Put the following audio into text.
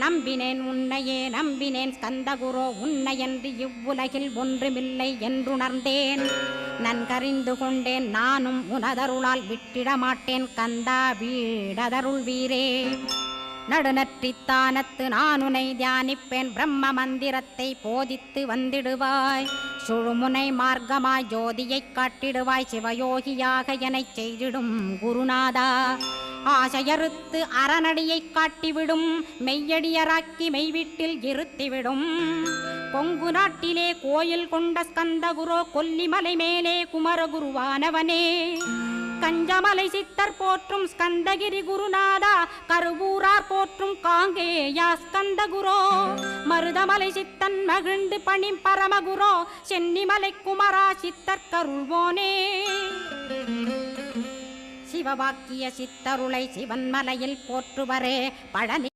நம்பினேன் உன்னையே நம்பினேன் ஸ்கந்தகுரோ உன்னையன்று இவ்வுலகில் ஒன்றுமில்லை என்றுணர்ந்தேன் நன்கறிந்து கொண்டேன் நானும் உனதருளால் விட்டிட மாட்டேன் கந்தா வீடதருள் வீரே நடுநற்றித்தானத்து நான் உனை தியானிப்பேன் பிரம்ம மந்திரத்தை போதித்து வந்திடுவாய் சுழுமுனை மார்க்கமாய் ஜோதியைக் காட்டிடுவாய் சிவயோகியாக எனச் செய்திடும் குருநாதா ஆசையறுத்து அறநடியைக் காட்டிவிடும் மெய்யடியராக்கி மெய்வீட்டில் இருத்திவிடும் கொங்கு நாட்டிலே கோயில் கொண்ட ஸ்கந்தகுரோ கொல்லிமலை மேலே குமரகுருவானவனே கஞ்சமலை சித்தர் போற்றும் ஸ்கந்தகிரி குருநாதா கருவூரார் போற்றும் காங்கேயா ஸ்கந்தகுரோ மருதமலை சித்தன் மகிழ்ந்து பணி பரமகுரோ சென்னிமலை குமரா சித்தர் கருள்வோனே சிவவாக்கிய சித்தருளை சிவன்மலையில் போற்றுவரே பழனி